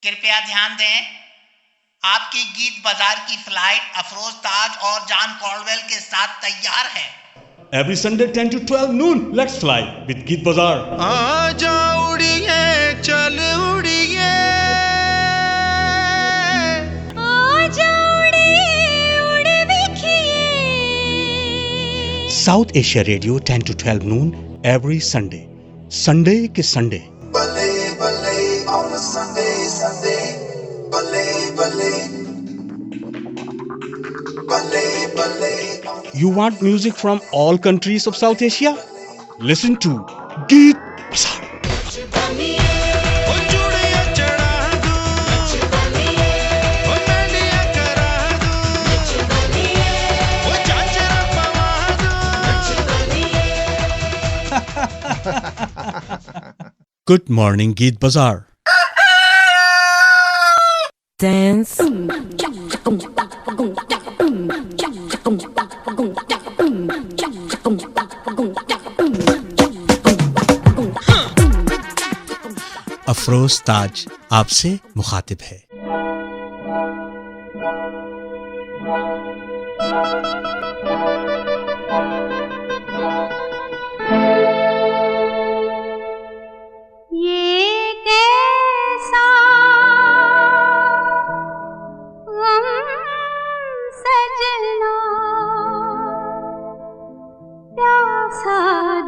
कृपया ध्यान दें, आपकी गीत बाजार की फ्लाइट अफरोज ताज और जॉन कॉल्डवेल के साथ तैयार है। Every Sunday 10 to 12 noon, let's fly with Geet Bazaar. आजा उड़िए चल उड़िए, आजा उड़िए उड़ बिखिए। South Asia Radio 10 to 12 noon every Sunday. Sunday ke Sunday. Bale bale on a Sunday, Sunday. Bale bale. Bale bale. You want music from all countries of South Asia? Listen to Geet Bazaar. ओ चूड़िया चढ़ा दूं, ओ मेहंदियां करा दूं, ओ चांचरा पवा दूं। Good morning, Geet Bazaar. Dance. Afroz ताज आपसे मुखातिब है। ये कैसा गम सजना, प्यासा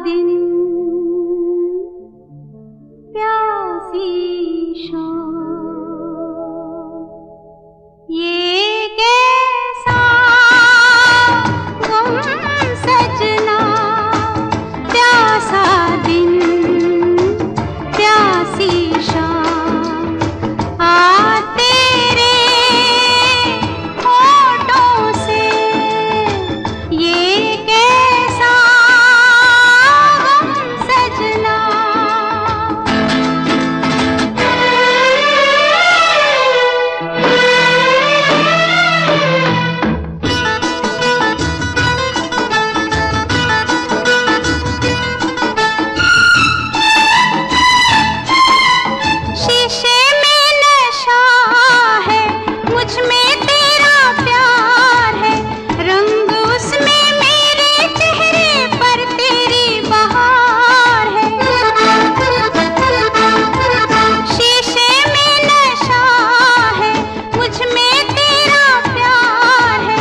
दिन प्यासी शाम। ये कैसा गम सजना, प्यासा दिन प्यासी शाम। आ तेरे होठों से ये कैसा गम सजना। शीशे में नशा है, मुझ में तेरा प्यार है, रंग उसमें मेरे चेहरे पर तेरी बहार है। शीशे में नशा है, मुझ में तेरा प्यार है,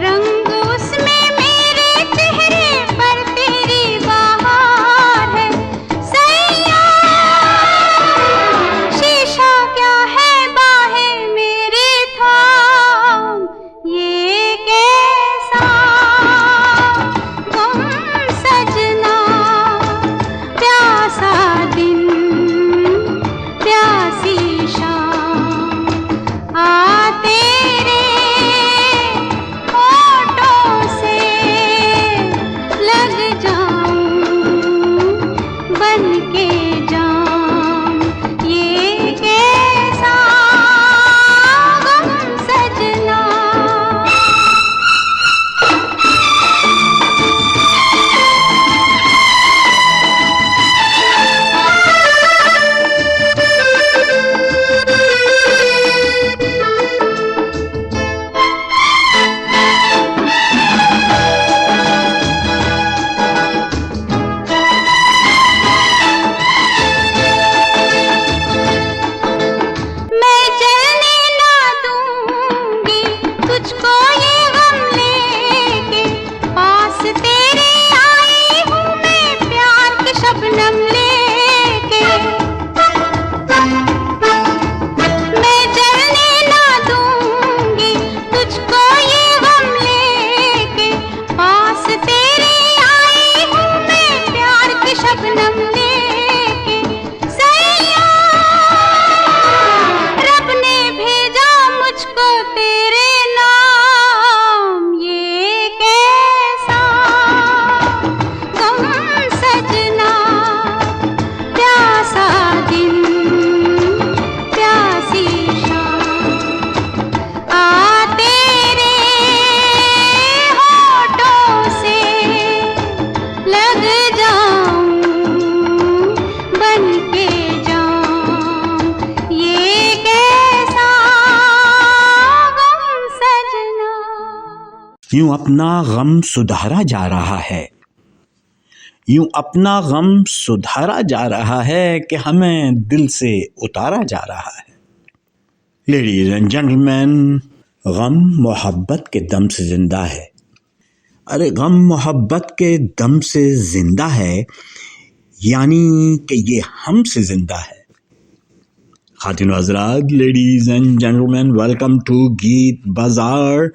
रंग उसमें मेरे चेहरे पर तेरी बहार है। सैया शीशा क्या है बाहें मेरे था, यूं अपना गम सुधारा जा रहा है, यूं अपना गम सुधारा जा रहा है कि हमें दिल से उतारा जा रहा है। लेडीज एंड जेंटलमैन, गम मोहब्बत के दम से जिंदा है। अरे गम मोहब्बत के दम से जिंदा है, यानी कि ये हमसे जिंदा है। खातिन हज़रात, ladies and gentleman, welcome to Geet Bazaar.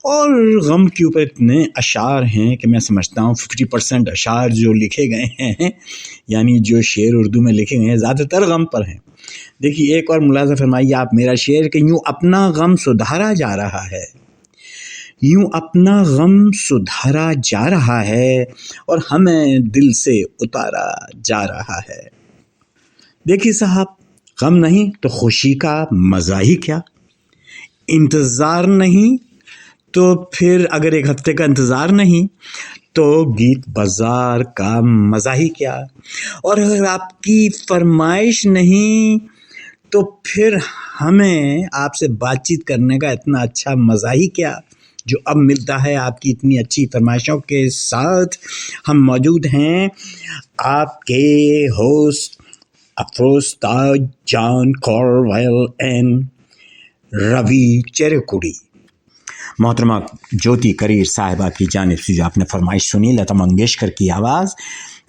और गम के ऊपर इतने अशार हैं कि मैं समझता हूँ 50% अशार जो लिखे गए हैं, यानी जो शेर उर्दू में लिखे गए हैं, ज़्यादातर गम पर हैं। देखिए, एक और मुलाज़ा फरमाइए आप मेरा शेर कि यूँ अपना गम सुधारा जा रहा है, यूँ अपना गम सुधारा जा रहा है और हमें दिल से उतारा जा रहा है। देखिए साहब, गम नहीं तो खुशी का मज़ा ही क्या, इंतज़ार नहीं तो फिर अगर एक हफ्ते का इंतज़ार नहीं तो गीत बाज़ार का मज़ा ही क्या, और अगर आपकी फरमाइश नहीं तो फिर हमें आपसे बातचीत करने का इतना अच्छा मज़ा ही क्या जो अब मिलता है आपकी इतनी अच्छी फरमाइशों के साथ। हम मौजूद हैं आपके host Afroz Taj, John Corwell and Ravi Cherekudi. मोहतरमा ज्योति करीर साहिबा की जानिब से जो आपने फरमाइश सुनी, लता मंगेशकर की आवाज़,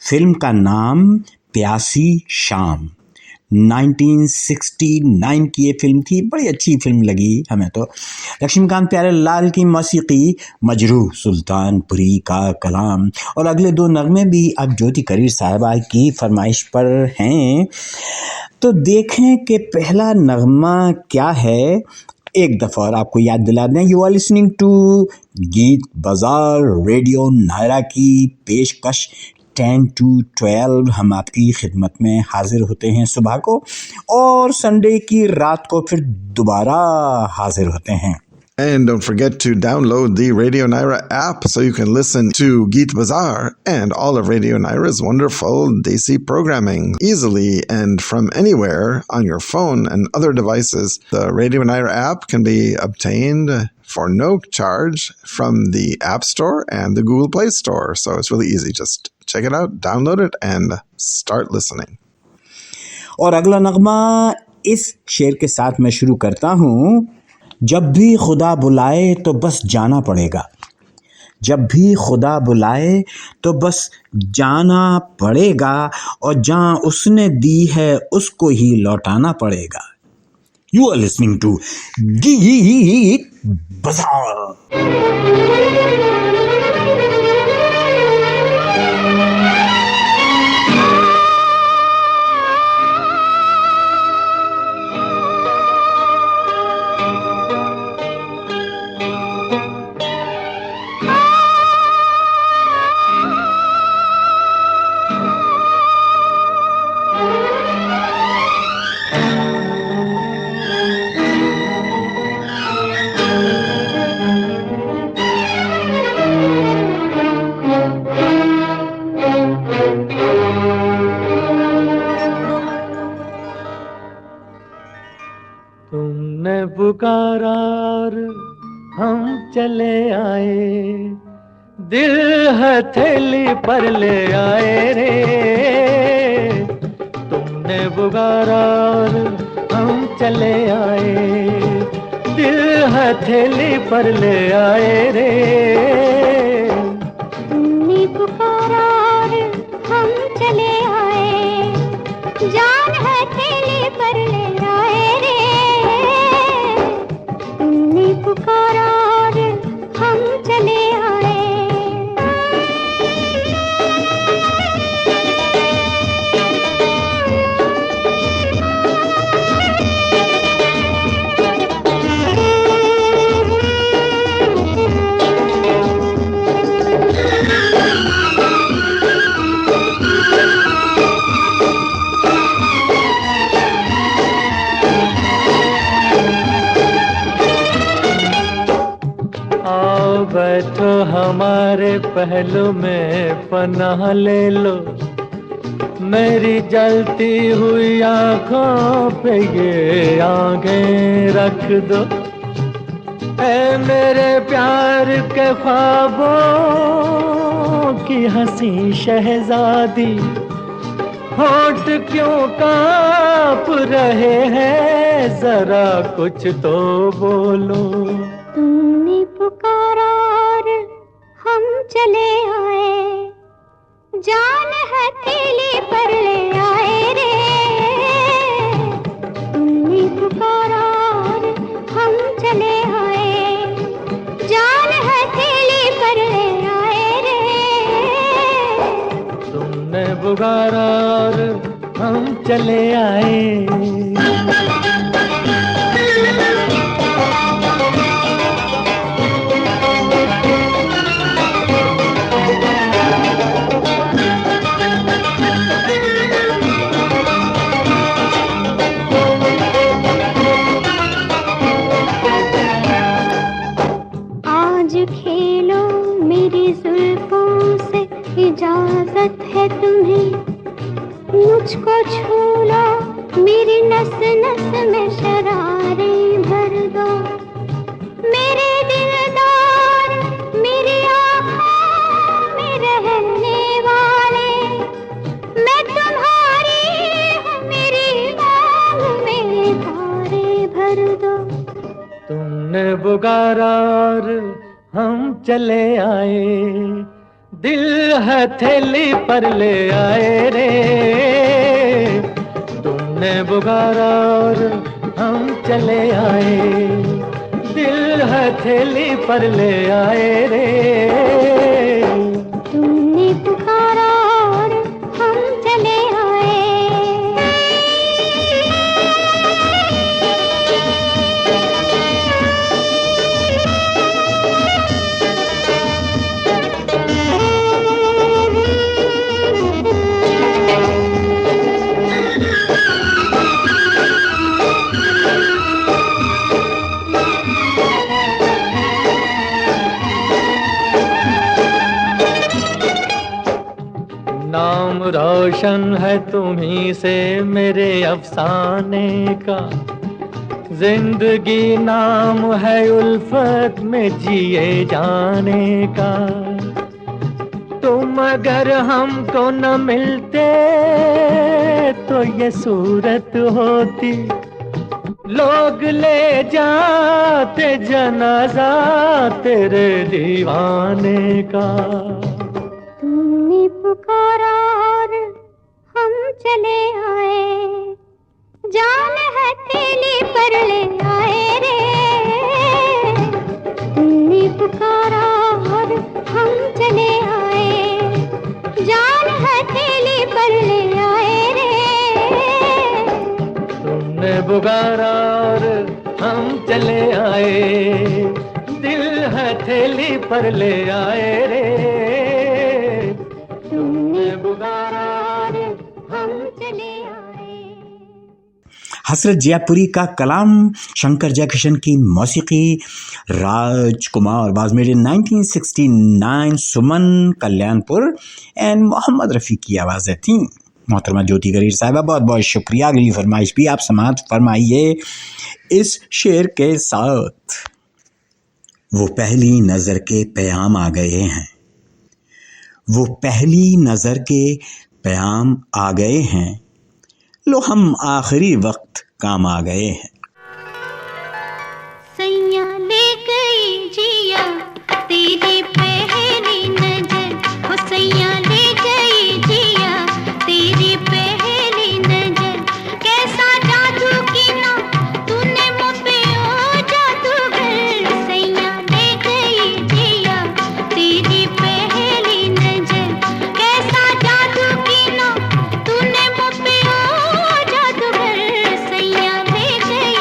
फिल्म का नाम प्यासी शाम, 1969 की ये फिल्म थी। बड़ी अच्छी फिल्म लगी हमें तो। लक्ष्मीकांत प्यारेलाल की मौसीकी, मजरूह सुल्तानपुरी का कलाम, और अगले दो नगमे भी अब ज्योति करीर साहिबा की फरमाइश पर हैं। तो देखें कि पहला नगमा क्या है, एक दफ़ा और आपको याद दिला दें। यू आर लिसनिंग टू गीत बाज़ार, रेडियो नायरा की पेशकश 10 to 12। हम आपकी खिदमत में हाजिर होते हैं सुबह को, और संडे की रात को फिर दोबारा हाजिर होते हैं। And don't forget to download the Radio Naira app so you can listen to Geet Bazaar and all of Radio Naira's wonderful Desi programming easily and from anywhere on your phone and other devices. The Radio Naira app can be obtained for no charge from the App Store and the Google Play Store. So it's really easy. Just check it out, download it, and start listening. और अगला नगमा इस शेर के साथ मैं शुरू करता हूँ। जब भी खुदा बुलाए तो बस जाना पड़ेगा, जब भी खुदा बुलाए तो बस जाना पड़ेगा, और जहाँ उसने दी है उसको ही लौटाना पड़ेगा। यू आर लिसनिंग टू गीत बाज़ार। तुमने पुकारा और हम चले आए, दिल हथेली पर ले आए रे। तुमने पुकारा और हम चले आए, दिल हथेली पर ले आए रे। तुमने पुकारा और हम चले आए, जान हथेली पर ले आए रे। तुमने पुकारा और हम चले आए। बैठो हमारे पहलू में पनाह ले लो, मेरी जलती हुई आँखों पे ये आँखें रख दो। है मेरे प्यार के ख्वाबों की हंसी शहजादी, होठ क्यों कांप रहे हैं, जरा कुछ तो बोलो। तुमने पुकारा और हम चले आए, जान हथेली पर ले आए रे। तुमने पुकारा और हम चले आए, जान हथेली पर ले आए रे। तुमने पुकारा और हम चले आए। खेलो मेरी जुल्फों से, इजाजत है तुम्हें, मुझको छू लो, मेरी नस नस में शरारें भर दो। मेरे दिलदार मेरी आँखों में रहने वाले, मैं तुम्हारी हूँ, मेरी बाहों में तारे भर दो। तुमने पुकारा और हम चले आए, दिल हथेली पर ले आए रे। तुमने पुकारा और हम चले आए, दिल हथेली पर ले आए रे। तुमने पुकारा और हम चले आए। नाम रोशन है तुम्ही से मेरे अफसाने का, जिंदगी नाम है उल्फत में जिए जाने का। तुम अगर हमको न मिलते तो ये सूरत होती, लोग ले जाते जनाजा तेरे दीवाने का। तुमने पुकारा और हम चले आए, जान हथेली पर ले आए रे। तुमने पुकारा और हम चले आए, जान हथेली पर ले आए रे। तुमने पुकारा और हम चले आए, दिल हथेली पर ले आए रे। तुमने पुकारा और हम चले आए। हसरत जयपुरी का कलाम, शंकर जयकिशन की मौसीकी, Rajkumar was made in 1969, Suman Kalyanpur and Mohammed Rafi की आवाज़ें थीं। मोहतरमा ज्योति गरीर साहिबा, बहुत बहुत शुक्रिया। अगली फरमाइश भी आप समाअत फरमाइए इस शेर के साथ। वो पहली नज़र के पैगाम आ गए हैं, वो पहली नज़र के पैगाम आ गए हैं, लो हम आखिरी वक्त काम आ गए हैं। सैया ले गई जिया तेरी पहली नजर, हो सैया ले गई जिया तेरी पहली नजर। कैसा जादू किया तूने मुझ पे ओ जादूगर, सैया ले गई जिया तेरी पहली नजर। कैसा जादू किया तूने मुझ पे ओ जादूगर, सैया ले गई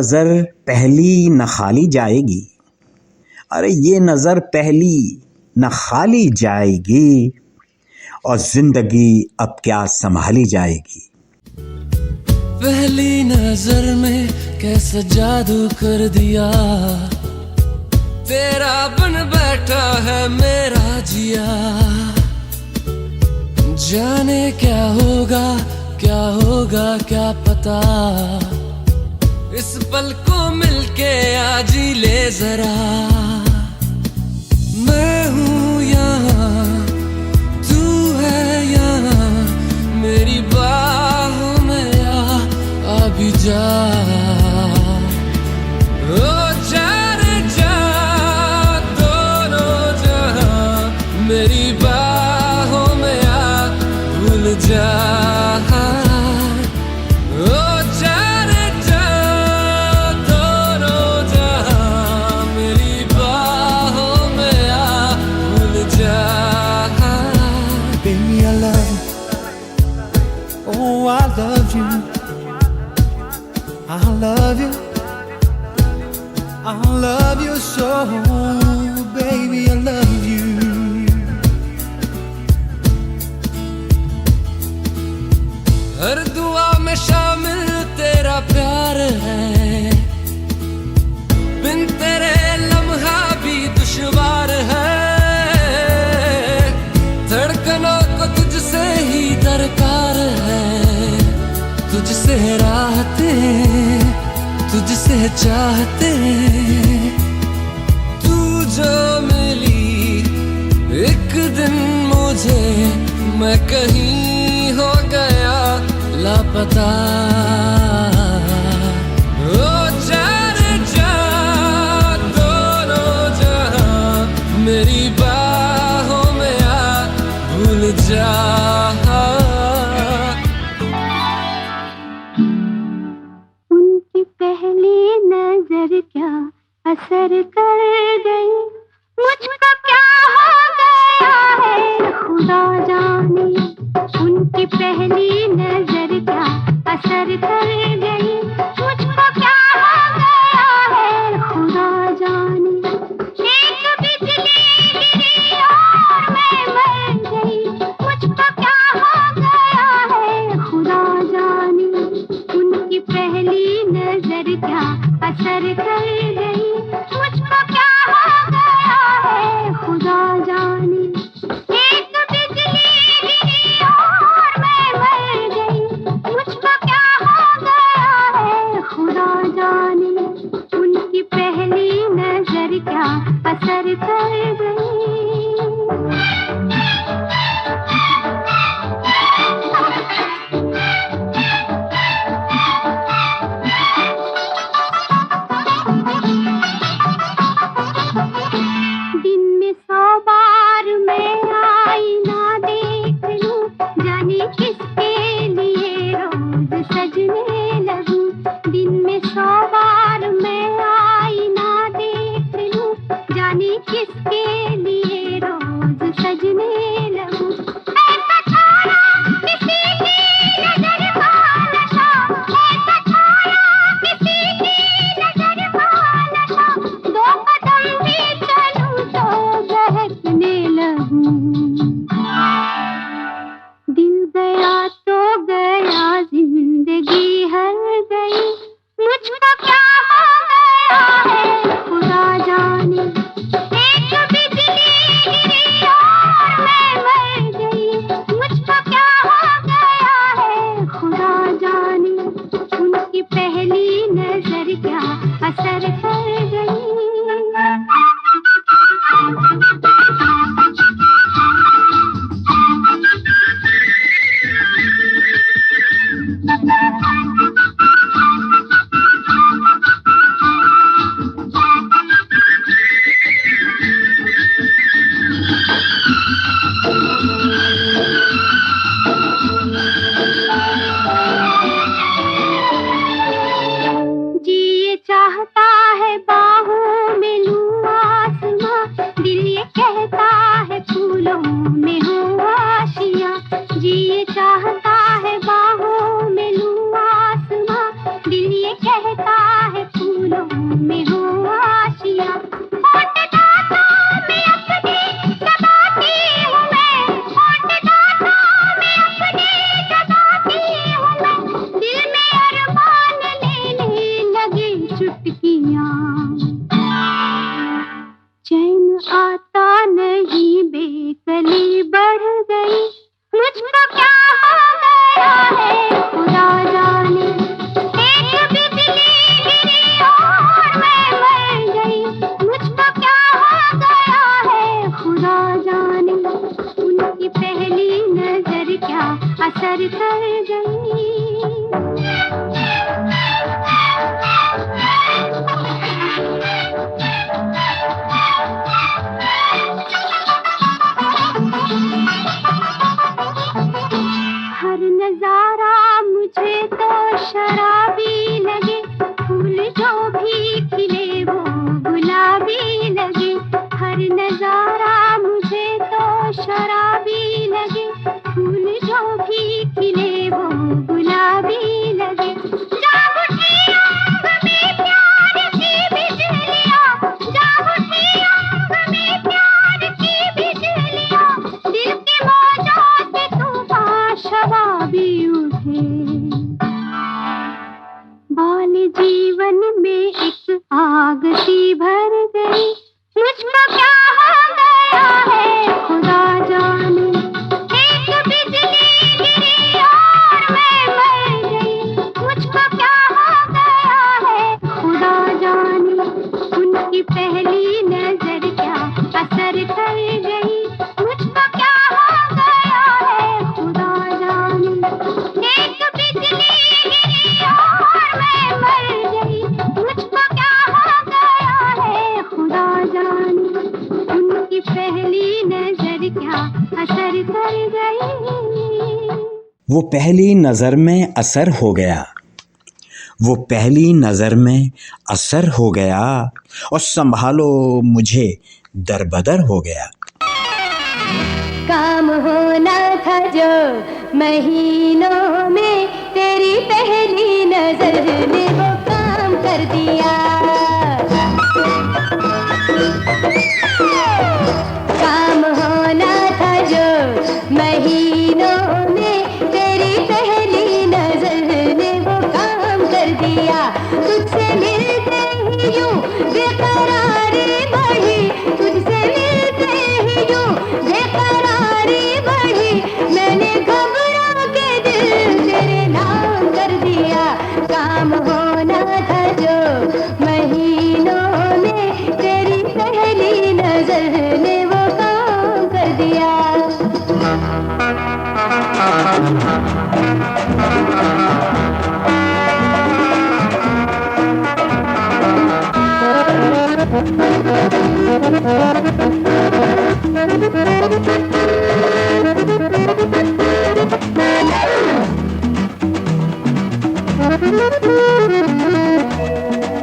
नजर पहली न खाली जाएगी, अरे ये नजर पहली न खाली जाएगी, और जिंदगी अब क्या संभाली जाएगी। पहली नजर में कैसा जादू कर दिया, तेरा बन बैठा है मेरा जिया। जाने क्या होगा क्या पता, इस पल को मिलके आज ही ले जरा। मैं हूँ यहाँ, तू है यहाँ, मेरी बाहों में आ भी जा। ओ जाने जा दोनों जहां, मेरी बाहों में आ भूल जा। I love you so, baby, I love you. हर दुआ में शामिल तेरा प्यार है, बिन तेरे लम्हा भी दुश्वार है। धड़कनों को तुझसे ही दरकार है, तुझसे राहतें तुझसे चाहते। तू जो मिली एक दिन मुझे, मैं कहीं हो गया लापता। ओ जाने जा दोनों जहां, मेरी बाहों में आ भूल जा। क्या असर कर गई, मुझको क्या हो गया है खुदा जाने। उनकी पहली नजर क्या असर कर गई, मुझको क्या हो गया है खुदा जाने। एक बिजली गिरी और मैं मर गई, मुझको क्या हो गया है खुदा जाने। उनकी पहली नजर क्या असर कर गई, मुझको क्या हो गया है खुदा जाने। एक बिजली गिरी और मैं मर गई, मुझको क्या हो गया है खुदा जाने। उनकी पहली नजर क्या असर कर गई। दुनिया। चैन आता नहीं, बेकली बढ़ गई, मुझको क्या हो गया है खुदा जाने। एक बिजली गिरी और मैं मर गई, मुझको क्या हो गया है खुदा जाने। उनकी पहली नजर क्या असर कर गई। हर नजारा मुझे तो शराबी लगे, फूल जो भी खिले वो गुलाबी लगे। हर नजारा मुझे तो शराबी लगे, फूल जो भी खिले वो गुलाबी लगे। जाग उठी आंख में प्यार की बिजलियां, जाग उठी आंख में प्यार की बिजलियां, दिल के मौजों से तूफान शराबी उठे। बाल जीवन में एक आग सी भर गई, मुझको क्या हो गया है खुदा जाने। एक बिजली गिरी और मैं मर गई, मुझको क्या हो गया है खुदा जाने। उनकी पहली नजर क्या असर कर गई, मुझको क्या हो गया है खुदा जाने। एक बिजली गिरी और मैं मर गई, मुझको क्या हो गया है खुदा जाने। उनकी पहली नजर क्या असर कर गई। वो पहली नजर में असर हो गया, वो पहली नजर में असर हो गया, और संभालो मुझे दरबदर हो गया। काम होना था जो महीनों में, तेरी पहली नजर ने वो काम कर दिया। काम होना था जो महीनों में, तेरी पहली नजर ने वो काम कर दिया। तुझसे मिलते ही यूं बेकरारी बढ़ी, तुझसे मिलते ही यूं बेकरारी बढ़ी। मैंने घबरा के दिल तेरे नाम कर दिया। काम होना था जो महीनों में, तेरी पहली नजर ने वो काम कर दिया।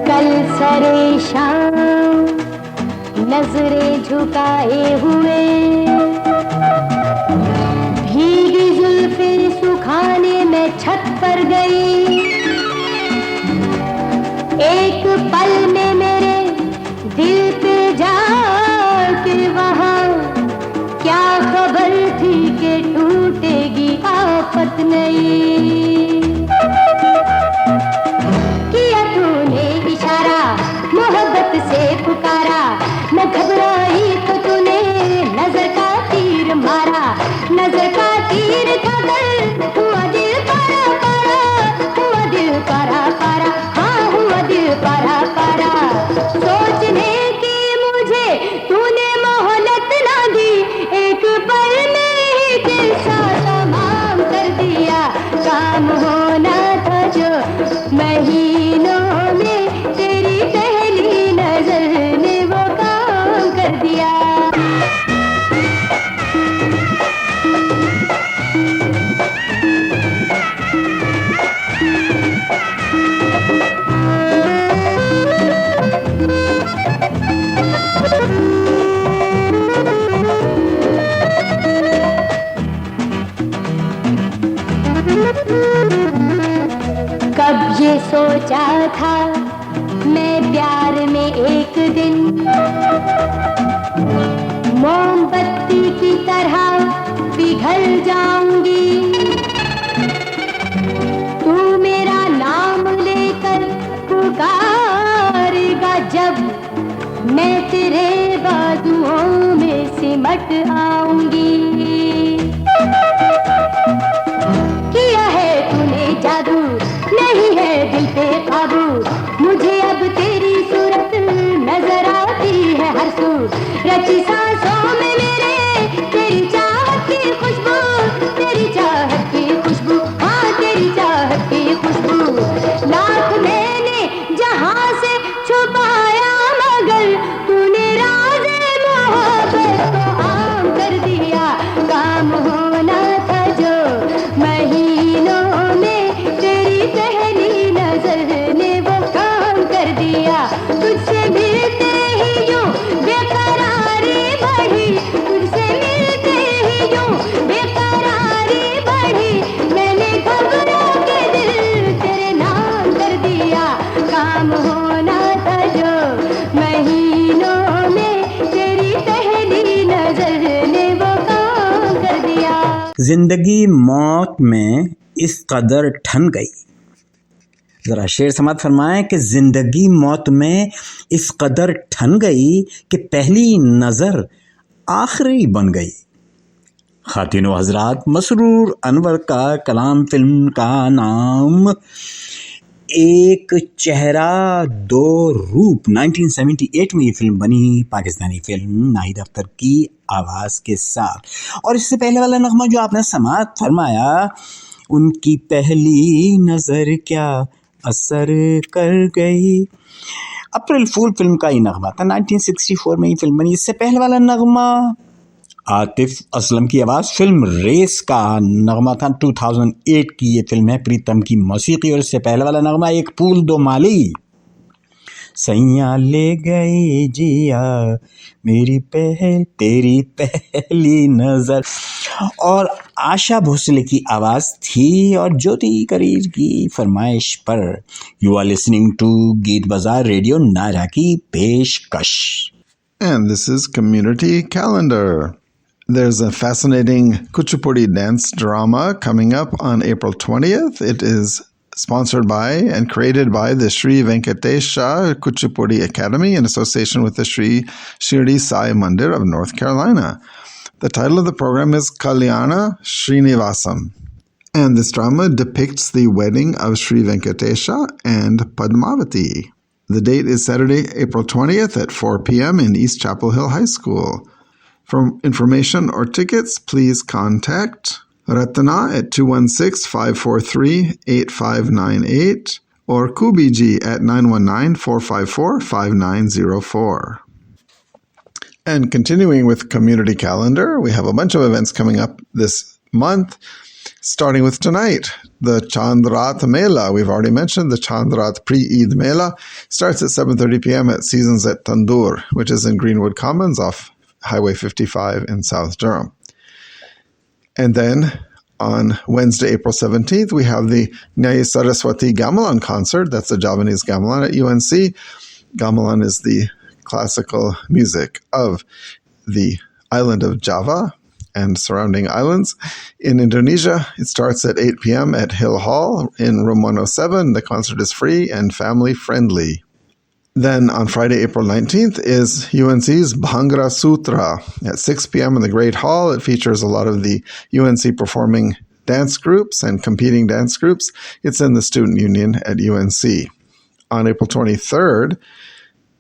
कल सरे शाम नजरें झुकाए हुए, भीगी जुल्फे सुखाने में छत पर गई। एक पल में मेरे दिल पे जाके वहाँ क्या खबर थी कि टूटेगी आफत नहीं। किया तूने इशारा, मोहब्बत से पुकारा, मैं घबराई तो तूने नजर का तीर मारा। नजर का तीर था दर्द, हुआ दिल पारा पारा, हुआ दिल पारा पारा, हाँ हुआ दिल पारा पारा। सोचने की मुझे तूने मोहलत ना दी, एक पल में ही किस्सा तमाम कर दिया। काम होना था जो महीनों में, तेरी पहली नजर ने वो काम कर दिया। कब ये सोचा था मैं प्यार में एक दिन मोमबत्ती की तरह पिघल जाऊंगी। तू मेरा नाम लेकर पुकार जब मैं तेरे बाजुओं में सिमट आऊंगी। किया है तूने जादू, नहीं है दिल पे काबू, मुझे अब तेरी सूरत नजर आती है हर सू। रची सांसों में मेरे तेरी चाहत की खुशबू, तेरी चाहत की खुशबू, हाँ तेरी चाहत की खुशबू। लाख मैंने जहां से छुपाया मगर तूने राज़े मोहब्बत को आम कर दिया। काम होना था जो महीनों में तेरी पहली नजर ने वो काम कर दिया। तुझसे मिलते ही यूं बेकरारी बढ़ी, तुझसे मिलते ही यूं बेकरारी बढ़ी। मैंने घबरा के दिल तेरे नाम कर दिया। काम होना था जो महीनों में तेरी पहली नजर ने वो काम कर दिया। जिंदगी मौत में इस कदर ठन गई। जरा शेर समात फरमाएं कि जिंदगी मौत में इस कदर ठन गई कि पहली नजर आखिरी बन गई। खातिनो हजरात, मसरूर अनवर का कलाम फिल्म का नाम एक चेहरा दो रूप। 1978 में ये फिल्म बनी, पाकिस्तानी फिल्म, नाहिद अख्तर की आवाज़ के साथ। और इससे पहले वाला नगमा जो आपने समात फरमाया, उनकी पहली नज़र क्या असर कर गई, अप्रैल फूल फिल्म का ही नगमा था। 1964 में ये फिल्म बनी। इससे पहले वाला नगमा आतिफ असलम की आवाज़, फिल्म रेस का नगमा था। 2008 की ये फिल्म है, प्रीतम की मौसीकी। और इससे पहले वाला नगमा एक फूल दो माली, सैया ले गई जिया मेरी तेरी पहली नजर। और आशा भोसले की आवाज़ थी और ज्योति करीर की फरमाइश पर you are listening to Geet बाजार रेडियो नायरा की पेशकश। And this is Community Calendar. There's a fascinating Kuchipudi dance drama coming up on April 20th. It is sponsored by and created by the Sri Venkatesha Kuchipudi Academy in association with the Sri Shirdi Sai Mandir of North Carolina. The title of the program is Kalyana Srinivasam. And this drama depicts the wedding of Sri Venkatesha and Padmavati. The date is Saturday, April 20th at 4 p.m. in East Chapel Hill High School. For information or tickets, please contact Ratna at 216-543-8598 or Kubiji at 919-454-5904. And continuing with Community Calendar, we have a bunch of events coming up this month, starting with tonight. The Chandrat Mela, we've already mentioned, the Chandrat Pre-Eid Mela starts at 7:30 p.m. at Seasons at Tandoor, which is in Greenwood Commons off Highway 55 in South Durham. And then on Wednesday, April 17th, we have the Nyaya Saraswati Gamelan concert. That's the Javanese gamelan at UNC. Gamelan is the classical music of the island of Java and surrounding islands. In Indonesia, it starts at 8 p.m. at Hill Hall in room 107. The concert is free and family friendly. Then on Friday, April 19th is UNC's Bhangra Sutra at 6 p.m. in the Great Hall. It features a lot of the UNC performing dance groups and competing dance groups. It's in the Student Union at UNC. On April 23rd,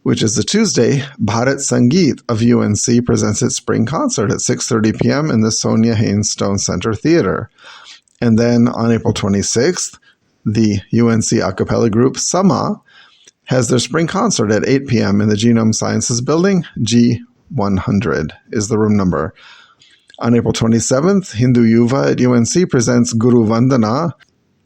which is the Tuesday, Bharat Sangeet of UNC presents its spring concert at 6:30 p.m. in the Sonia Haynes Stone Center Theater. And then on April 26th, the UNC a cappella group Sama has their spring concert at 8 p.m. in the Genome Sciences Building. G100 is the room number. On April 27th, Hindu Yuva at UNC presents Guru Vandana,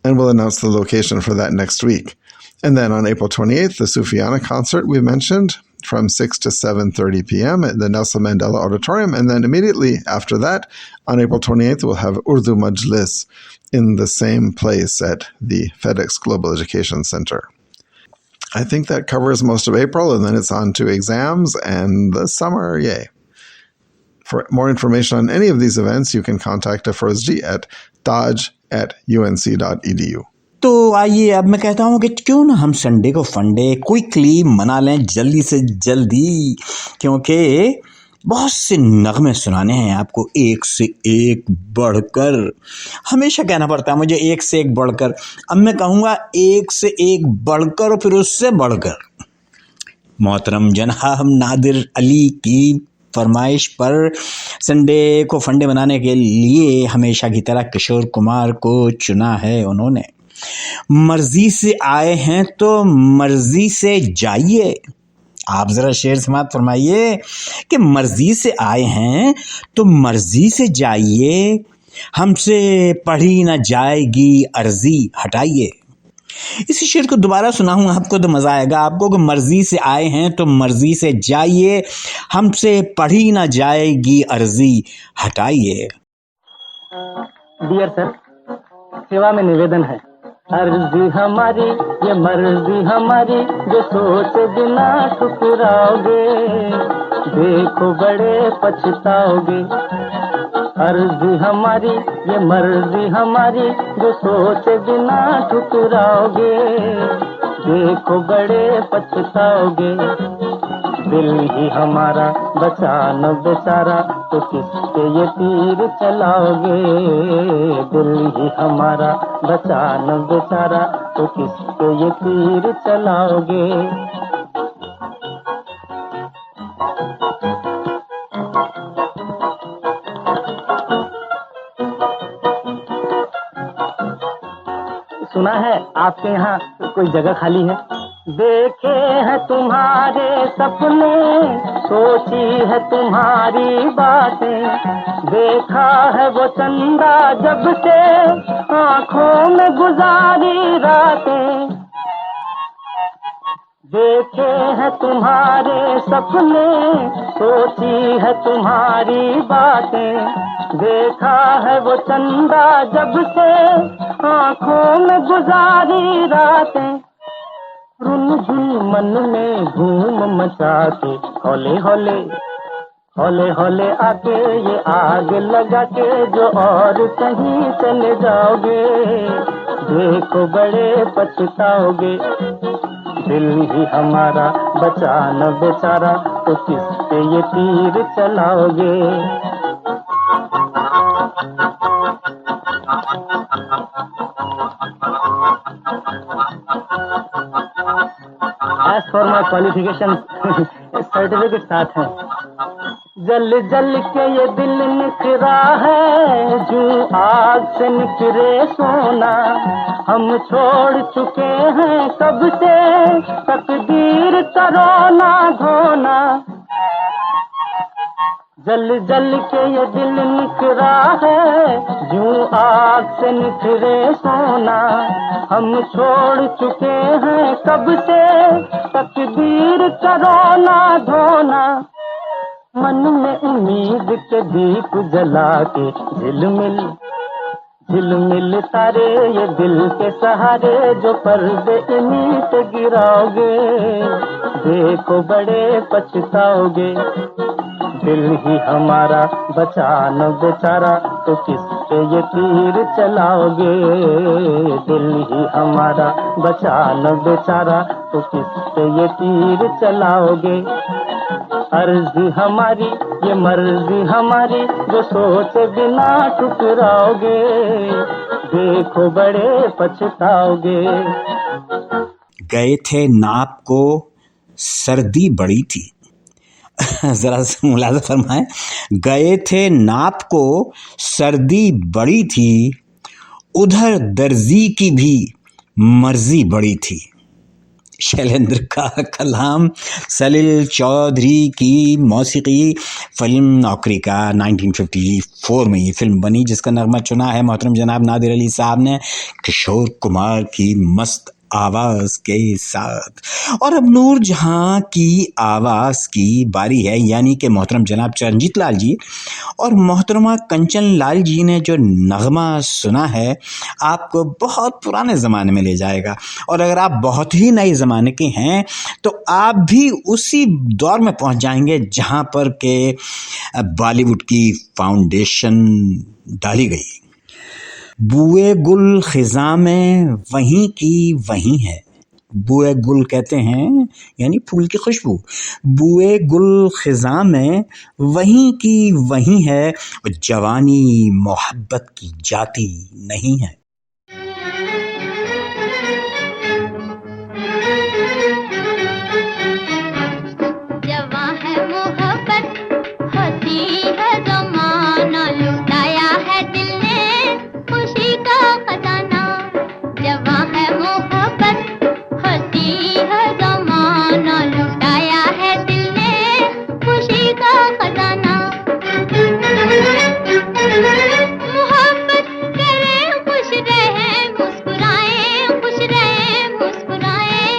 and we'll announce the location for that next week. And then on April 28th, the Sufiana concert we mentioned from 6 to 7:30 p.m. at the Nelson Mandela Auditorium. And then immediately after that, on April 28th, we'll have Urdu Majlis in the same place at the FedEx Global Education Center. I think that covers most of April, and then it's on to exams and the summer. Yay. For more information on any of these events, you can contact Afrozji at taj@unc.edu. तो आइए अब मैं कहता हूँ कि क्यों ना हम संडे को फंडे क्विकली मना लें जल्दी से जल्दी, क्योंकि बहुत से नगमे सुनाने हैं आपको एक से एक बढ़कर। हमेशा कहना पड़ता है मुझे एक से एक बढ़कर, अब मैं कहूँगा एक से एक बढ़कर और फिर उससे बढ़कर। मोहतरम जनाब नादिर अली की फरमाइश पर संडे को फंडे बनाने के लिए हमेशा की तरह किशोर कुमार को चुना है उन्होंने। मर्जी से आए हैं तो मर्जी से जाइए। आप ज़रा शेर समात फरमाइए कि मर्जी से आए हैं तो मर्जी से जाइए, हमसे पढ़ी ना जाएगी अर्जी हटाइए। इसी शेर को दोबारा सुनाऊँ आपको तो मज़ा आएगा आपको कि मर्जी से आए हैं तो मर्जी से जाइए, हमसे पढ़ी ना जाएगी अर्जी हटाइए। डियर सर, सेवा में निवेदन है, अर्जी हमारी ये मर्जी हमारी, जो सोचे बिना ठुकराओगे देखो बड़े पछताओगे। अर्जी हमारी ये मर्जी हमारी, जो सोचे बिना ठुकराओगे देखो बड़े पछताओगे। दिल ही हमारा बचाना बेचारा, तो किसके ये तीर चलाओगे। दिल ही हमारा बचाना बेचारा, तो किसके ये तीर चलाओगे। सुना है आपके यहाँ कोई जगह खाली है। देखे हैं तुम्हारे सपने, सोची है तुम्हारी बातें, देखा है वो चंदा जब से आँखों में गुजारी रातें। देखे हैं तुम्हारे सपने, सोची है तुम्हारी बातें, देखा है वो चंदा जब से आँखों में गुजारी रातें। रुन झुन मन में धूम मचा के हौले हौले हौले हौले आके ये आग लगा के जो और कहीं चले जाओगे देखो बड़े पछताओगे। दिल ही हमारा बचाना बेचारा, तो किस पे ये तीर चलाओगे। As for my qualifications, certificate साथ है। जल जल के ये दिल निकरा है, जो आग से निकरे सोना, हम छोड़ चुके हैं कब से तकदीर करो ना धोना। जल जल के ये दिल निकरा है, जो आग से निकरे सोना, हम छोड़ चुके हैं कब से तकदीर करो ना धोना। मन में उम्मीद के दीप जला के झिलमिल झिलमिल तारे ये दिल के सहारे, जो पर्दे इन्हीं से गिराओगे देखो बड़े पछताओगे। दिल ही हमारा बचाना बेचारा, तो किस पे ये तीर चलाओगे। दिल ही हमारा बचाना बेचारा, तो किस पे ये तीर चलाओगे। अर्जी हमारी ये मर्जी हमारी, जो सोचे बिना ठुकराओगे देखो बड़े पछताओगे। गए थे नाप को सर्दी बड़ी थी। जरा मुलाजा फरमाएं, गए थे नाप को सर्दी बड़ी थी, उधर दर्जी की भी मर्जी बड़ी थी। शैलेंद्र का कलाम, सलील चौधरी की मौसीकी। फिल्म नौकरी का 1954 में ये फिल्म बनी, जिसका नगमा चुना है मोहतरम जनाब नादिर अली साहब ने किशोर कुमार की मस्त आवाज़ के साथ। और अब नूर जहां की आवाज़ की बारी है, यानी कि मोहतरम जनाब चरणजीत लाल जी और मोहतरमा कंचन लाल जी ने जो नगमा सुना है आपको बहुत पुराने ज़माने में ले जाएगा। और अगर आप बहुत ही नए ज़माने के हैं तो आप भी उसी दौर में पहुंच जाएंगे जहां पर के बॉलीवुड की फाउंडेशन डाली गई। बुए गुल खिज़ां में वहीं की वहीं है। बुए गुल कहते हैं यानी फूल की खुशबू। बुए गुल खिज़ां में वहीं की वहीं है, जवानी मोहब्बत की जाती नहीं है। जवां है मोहब्बत, हंसी है ज़माना, लुटाया है दिल ने खुशी का खजाना। जवां है मोहब्बत, हंसी है ज़माना, लुटाया है दिल ने खुशी का खजाना। मोहब्बत करें, खुश रहें, मुस्कुराएं, खुश रहें, मुस्कुराएं।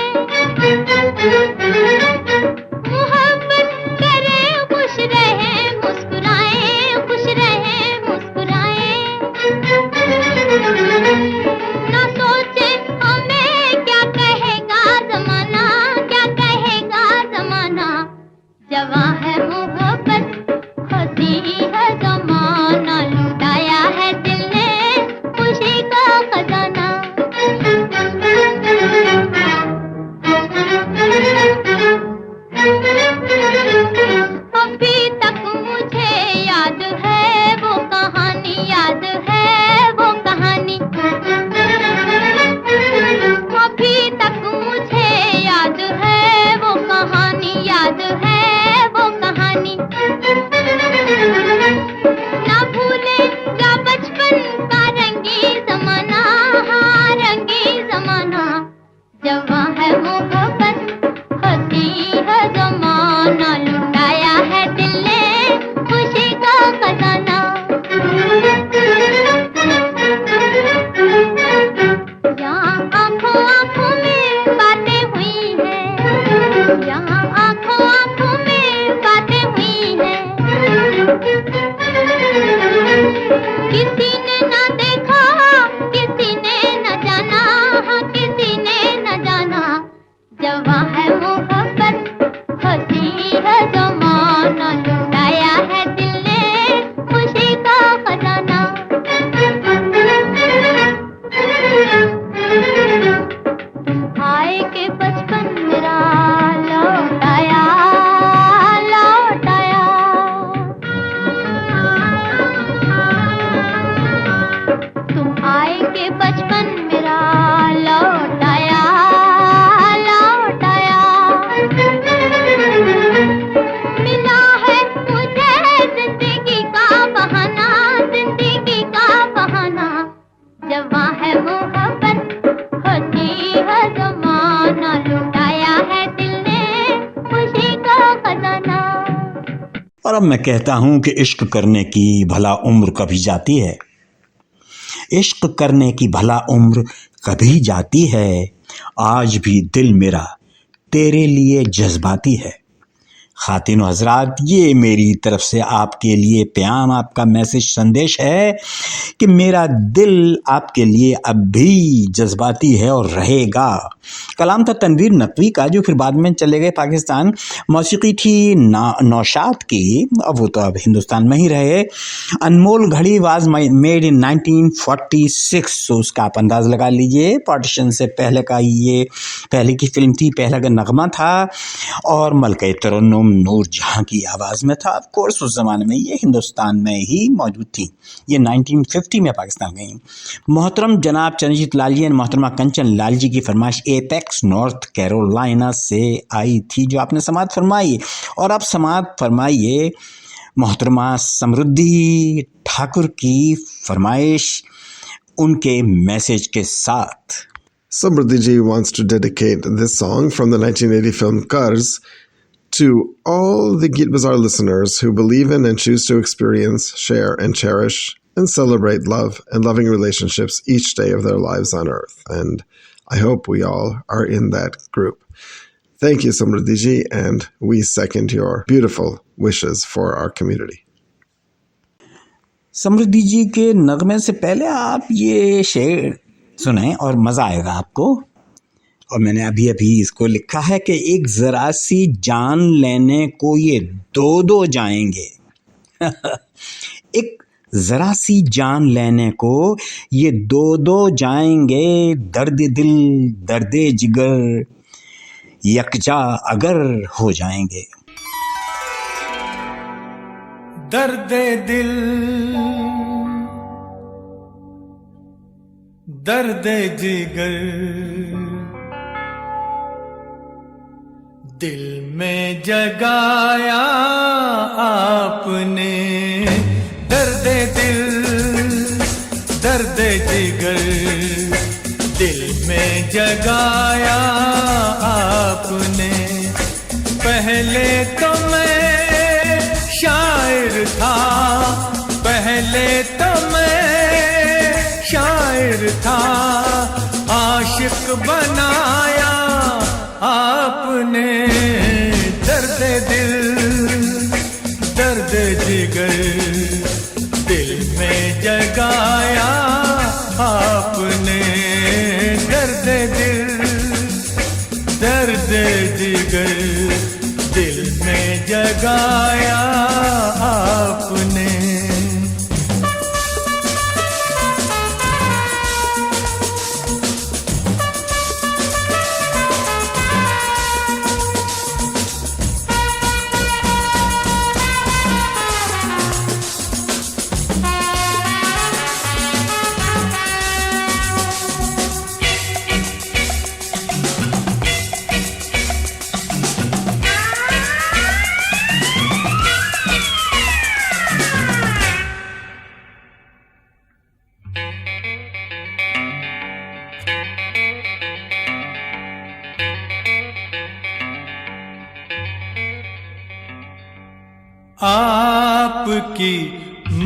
मोहब्बत करें, खुश रहें, मुस्कुराएं, खुश रहें, मुस्कुराएं। ना सोचे हमें क्या कहेगा ज़माना, क्या कहेगा ज़माना। जवां है मोहब्बत, हंसी है ज़माना, लुटाया है दिल ने खुशी का खजाना। अभी तक मुझे याद है वो कहानी, याद है वो कहानी। अभी तक मुझे याद है वो कहानी, याद है वो कहानी। ना भूलेगा बचपन का रंगी ज़माना, हाँ रंगी ज़माना। जवां है मोहब्बत, हंसी है ज़माना, लुटाया है दिल ने खुशी का खजाना। यहाँ आँखों आँखों में बातें हुई हैं, यहाँ आँखों आँखों में बातें हुई हैं। किसी ने ना देखा, किसी ने न जाना, हाँ किसी ने न जाना। जवां है मोहब्बत, हंसी है ज़माना, लुटाया है दिल ने खुशी का खजाना। आए के बचपन मेरा लौटाया, लौटाया। तुम आए के बचपन मेरा लौटाया, लौटाया। मिला है मुझे जिंदगी का बहाना, जिंदगी का बहाना। जवां है मोहब्बत, हंसी है ज़माना, लुटाया है दिल ने खुशी का खजाना। और अब मैं कहता हूं कि इश्क करने की भला उम्र कभी जाती है, इश्क करने की भला उम्र कभी जाती है। आज भी दिल मेरा तेरे लिए जज्बाती है। खातिन व हज़रात, ये मेरी तरफ से आपके लिए प्याम, आपका मैसेज संदेश है कि मेरा दिल आपके लिए अब भी जज्बाती है और रहेगा। कलाम था तनवीर नकवी का, जो फिर बाद में चले गए पाकिस्तान। मौसीकी थी नौशाद की, अब वो तो अब हिंदुस्तान में ही रहे। अनमोल घड़ी वाज मेड इन 1946, तो उसका आप अंदाज़ लगा लीजिए। पार्टीशन से पहले का ये पहले की फिल्म थी, पहला का नगमा था और मलका तरन्नुम नूर जहां की आवाज़ में था। ऑफ कोर्स उस ज़माने में ये हिंदुस्तान में ही मौजूद थी। ये 1950 में पाकिस्तान गई। मोहतरम जनाब चरणजीत लाल जी एंड मोहतरमा कंचन लाल जी की फरमाइश एपेक्स नॉर्थ कैरोलिना से आई थी, जो आपने समाअत फरमाई। और अब समाअत फरमाइए मोहतरमा समृद्धि ठाकुर की फरमाइश उनके मैसेज के साथ। Samruddhi ji wants to dedicate this song from the 1980 film Qarz to all the Geet Bazaar listeners who believe in and choose to experience, share, and cherish and celebrate love and loving relationships each day of their lives on earth. And I hope we all are in that group. Thank you, Samruddhi ji, and we second your beautiful wishes for our community. समृद्धि जी के नगमे से पहले आप ये शेर सुने और मज़ा आएगा आपको। और मैंने अभी अभी इसको लिखा है कि एक ज़रा सी जान लेने को ये दो दो जाएंगे। एक जरा सी जान लेने को ये दो दो जाएंगे, दर्द दिल दर्द जिगर यकजा अगर हो जाएंगे। दर्द दिल दर्द जिगर दिल में जगाया आपने, दर्द दिल दर्द जिगर दिल में जगाया आपने। पहले तो मैं शायर था, पहले तो मैं शायर था, आशिक बनाया आपने। दर्द दिल दर्द जिगर दिल में जगाया आपने, दर्द दिल दर्द जिगर दिल में जगाया आपने। आपकी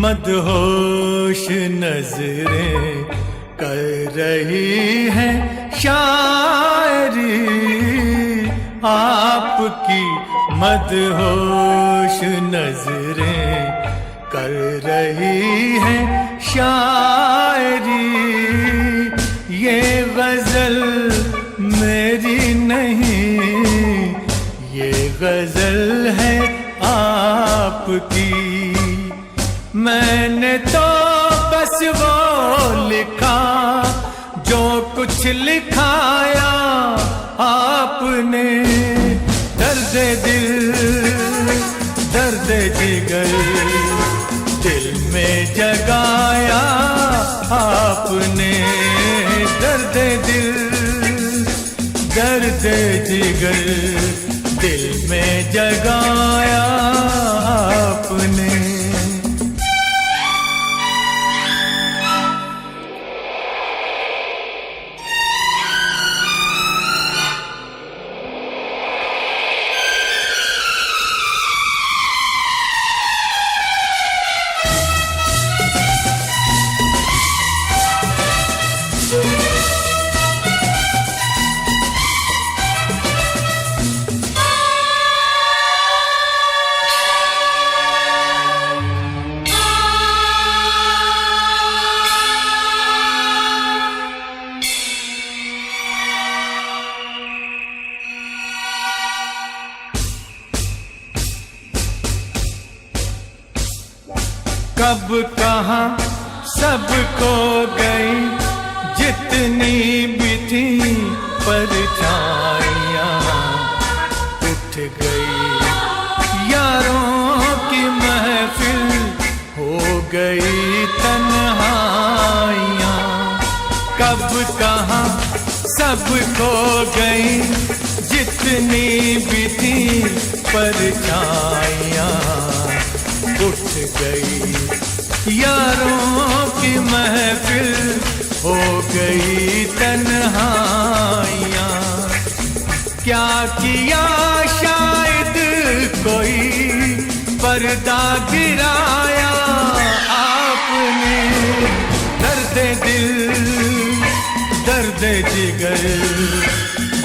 मदहोश नजरें कर रही हैं शायरी, आपकी मदहोश नजरें कर रही हैं शायरी। ये गजल मेरी नहीं, ये गजल है आपकी। मैंने तो बस वो लिखा जो कुछ लिखाया आपने। दर्द दिल दर्द जिगर दिल में जगाया आपने, दर्द दिल दर्द जिगर दिल में जगाया आपने। कब कहाँ सब खो गई जितनी भी थी परछाइयाँ, उठ गई यारों की महफिल, हो गई तन्हाइयाँ। कब कहाँ सब खो गई जितनी भी थी परछाइयाँ, उठ गई यारों की महफिल, हो गई तन्हाइयाँ। क्या किया शायद कोई पर्दा गिराया आपने। दर्द दिल दर्द जिगर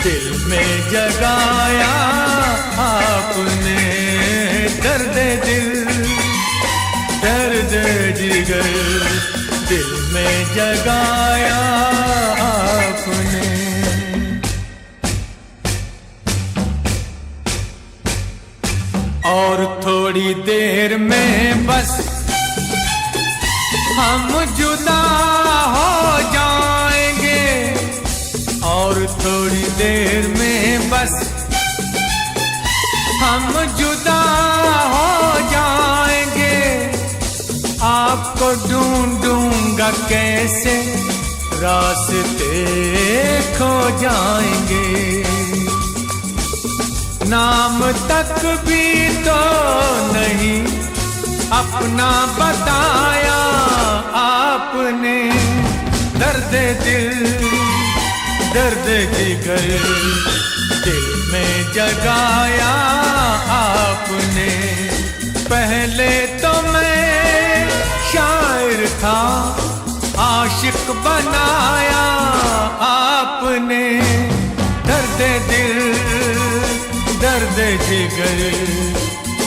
दिल में जगाया आपने, दर्द दिल दर्द जिगर दिल में जगाया आपने। और थोड़ी देर में बस हम जुदा हो जाएंगे और थोड़ी देर में बस हम जुदा हो जाएंगे, आपको ढूंढूंगा कैसे, रास्ते खो जाएंगे। नाम तक भी तो नहीं अपना बताया आपने, दर्द दिल दर्द जिगर दिल में जगाया आपने। पहले तो मैं शायर था, आशिक बनाया आपने, दर्द दिल दर्द जिगर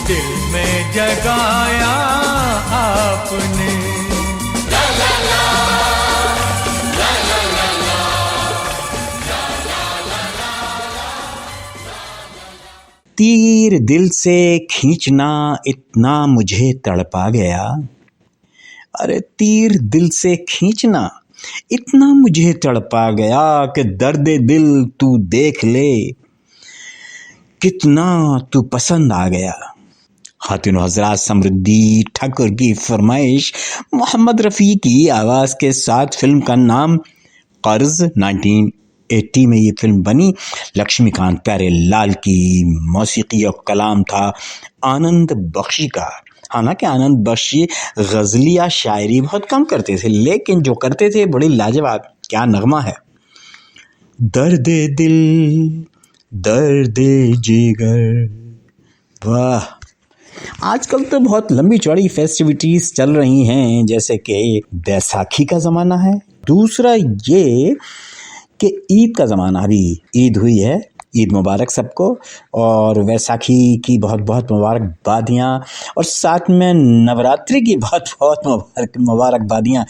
दिल में जगाया आपने। तीर दिल से खींचना इतना मुझे तड़पा गया, अरे तीर दिल से खींचना इतना मुझे तड़पा गया कि दर्द दिल तू देख ले कितना तू पसंद आ गया। खातिन हजरात, समृद्धि ठाकुर की फरमाइश मोहम्मद रफ़ी की आवाज़ के साथ फिल्म का नाम कर्ज, 1980 में ये फिल्म बनी। लक्ष्मीकांत प्यारेलाल की मौसीकी और कलाम था आनंद बख्शी का। हालांकि आनंद बख्शी गज़लिया शायरी बहुत कम करते थे, लेकिन जो करते थे बड़ी लाजवाब। क्या नगमा है, दर्द दिल दर्द जिगर, वाह। आजकल तो बहुत लंबी चौड़ी फेस्टिविटीज़ चल रही हैं, जैसे कि बैसाखी का ज़माना है, दूसरा ये कि ईद का ज़माना, अभी ईद हुई है, ईद मुबारक सबको, और वैसाखी की बहुत बहुत मुबारकबादियाँ, और साथ में नवरात्रि की बहुत बहुत मुबारकबादियाँ।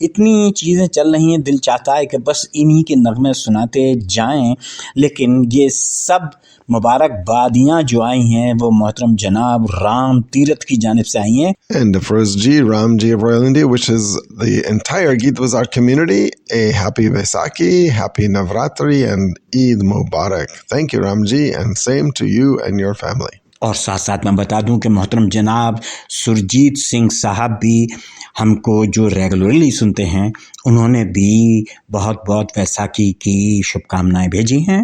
इतनी चीज़ें चल रही हैं, दिल चाहता है कि बस इन्हीं के नगमे सुनाते जाएं, लेकिन ये सब मुबारकबादियाँ जो आई हैं वो मोहतरम जनाब राम तीरथ की जानिब से आई हैं। And Afroz Ji, Ram Ji of Royal India wishes the entire Geet Bazaar community a happy Vaisakhi, happy Navratri and Eid Mubarak. Thank you Ram Ji, and same to you and your family. और साथ साथ मैं बता दूं कि मोहतरम जनाब सुरजीत सिंह साहब भी हमको जो रेगुलरली सुनते हैं, उन्होंने भी बहुत बहुत वैसाखी की शुभकामनाएं भेजी हैं।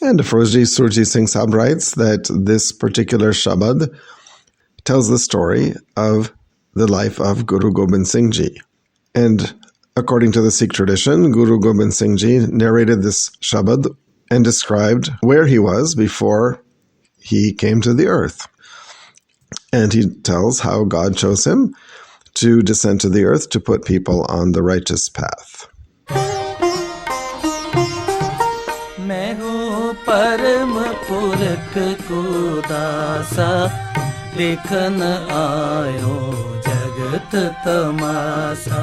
And Afroz Ji, Surjit Singh Sahab writes that this particular Shabad tells the story of the life of Guru Gobind Singh Ji. And according to the Sikh tradition, Guru Gobind Singh Ji narrated this Shabad and described where he was before he came to the earth. And he tells how God chose him to descend to the earth to put people on the righteous path. मैं हूँ परम पुरख को दासा, देखन आयो जगत तमाशा।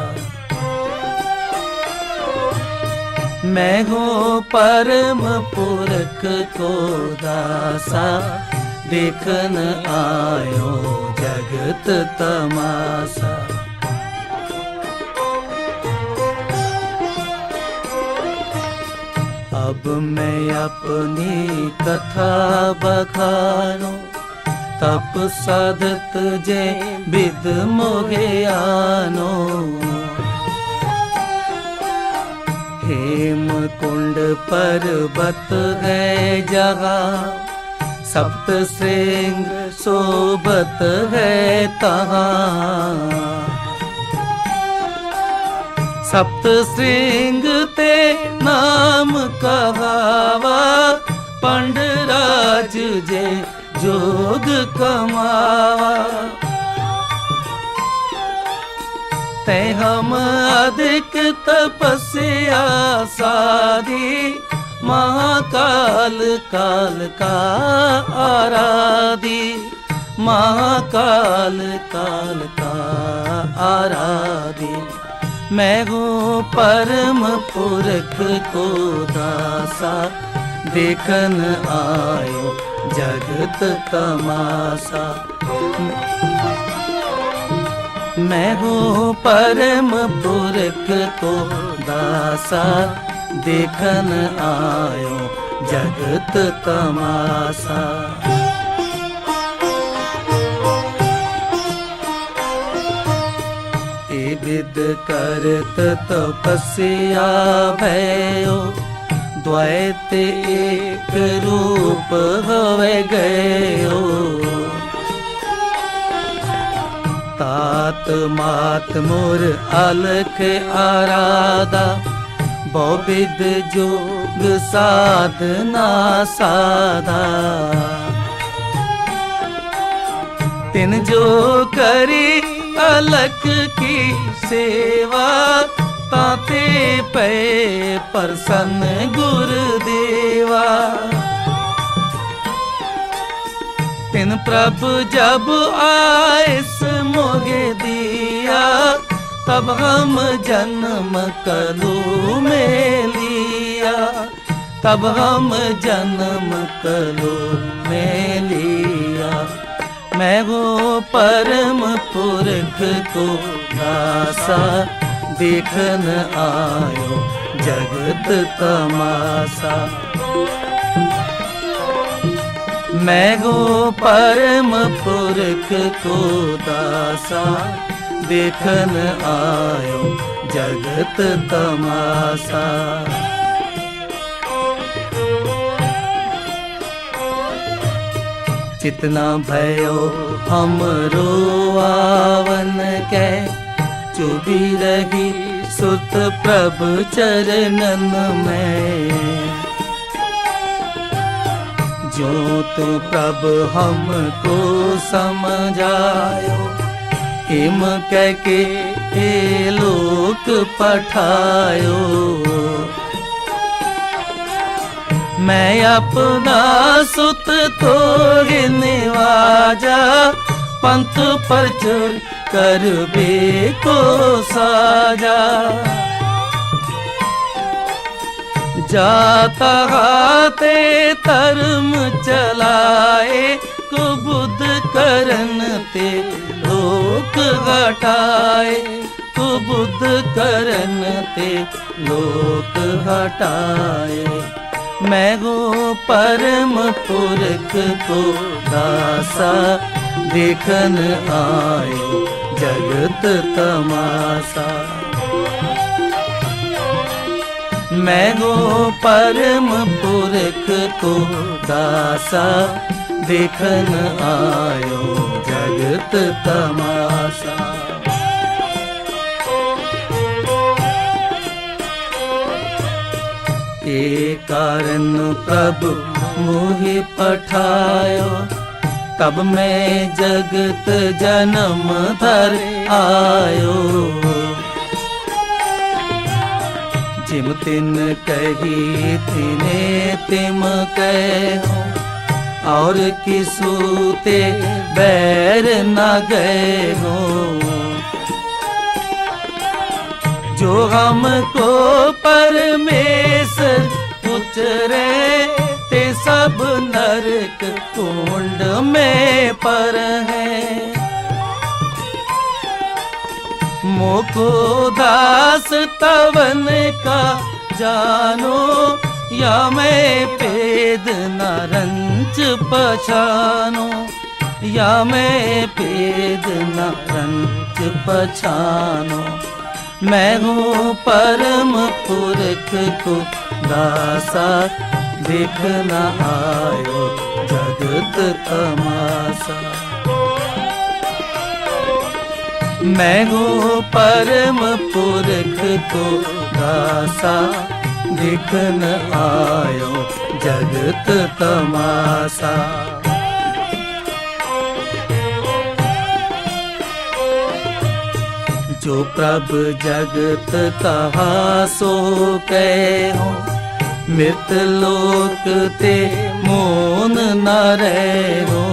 मैं हूँ परम पुरख को दासा, देखन आयो जगत तमाशा। अब मैं अपनी कथा बखानो, तप साधत जे विद मोहे आनो। हेम कुंड पर्वत है जहाँ, सप्त श्रृंग सोबत है तहाँ। सप्त श्रृंग ते नाम कहावा, पंडराज जे जोग कमावा। ते हम अधिक तपस्या साधी, महाकाल काल का आराधी। महाकाल काल का आराधी। मैं हूँ परम पुरख को दासा, देखन आयो जगत तमाशा। मैं हूँ परम पुरख को दासा, देखन आयो जगत तमासा। ए विद करत तपस्या भयो, द्वैत एक रूप हवे गयो। तात मात मोर अलख आराधा, बहुविध जोग साधना साधा। तिन जो करी अलख की सेवा, ताते पे प्रसन्न गुरुदेवा। तिन प्रभु जब आयस मोहे दिया, तब हम जन्म कलू में लिया। तब हम जन्म कलू में लिया। मैं हूँ परम पुरख को दासा, देखन आयो जगत तमासा। मैं हूँ परम पुरख को दासा, देखन आयो जगत तमासा। चितना भयो हमरो आवन के, चुभी रही सुत प्रभु चरणन में। जो तो प्रभु हमको समझायो, हिम कह के ए लोक पठायो। मैं अपना सुत तो निवाजा, पंथ पर चढ़ कर बे को साजा। जाता हाथे धर्म चलाए, को बुद्ध करन ते लोक हटाए। को बुद्ध करन ते लोक हटाए। मैं हूँ परम पुरख को दासा, देखन आयो जगत तमासा। मैं हूँ परम पुरख को दासा, देखन आयो जगत तमासा। ए कारण प्रभु मोहि पठायो, तब मैं जगत जन्म धर आयो। जिम तिन कही तिने तिम कहो, और किसूते बैर न गए हो। जो हमको परमेश्वर उचरे, ते सब नरक कुंड में पर है। मोको दास तवन का जानो, या मैं पेद न रंच पछानो। या मैं पेद न रंच पछानो। मैं हूँ परम पुरख को दासा, देखना आयो जगत तमासा। मैं हूँ परम पुरख को दासा, देखन आयो जगत तमासा। जो प्रभु जगत कहा सो कहो, मृत लोक ते मोन न रहो।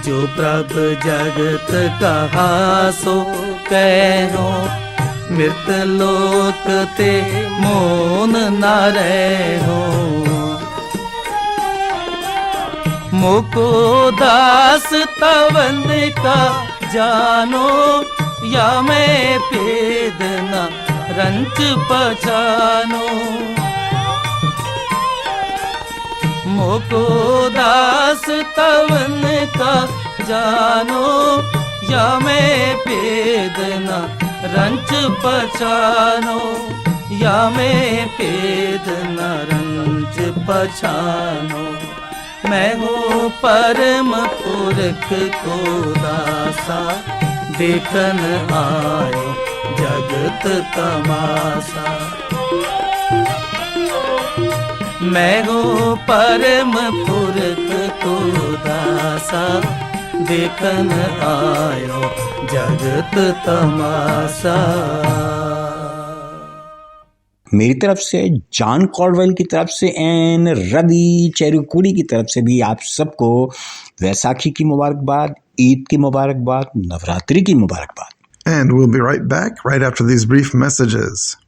जो प्रभु जगत कहा सो कहो, मृत लोक ते मोन न रहो। मोको दास तवन का जानो या मैं पेदना रंच पहचानो मोको दास तवन का जानो या मैं पेदना रंच पहचानो या मैं पेदना रंच पहचानो मैं हूँ परम पुरख को दासा देखन आयो जगत तमाशा मैं हूँ परम पुरख को दासा देखन आयो जगत तमाशा। मेरी तरफ से, जॉन कॉल्डवेल की तरफ से एंड रवि चेरुकुड़ी की तरफ से भी आप सबको वैसाखी की मुबारकबाद, ईद की मुबारकबाद, नवरात्रि की मुबारकबाद। And we'll be right back right after these brief messages.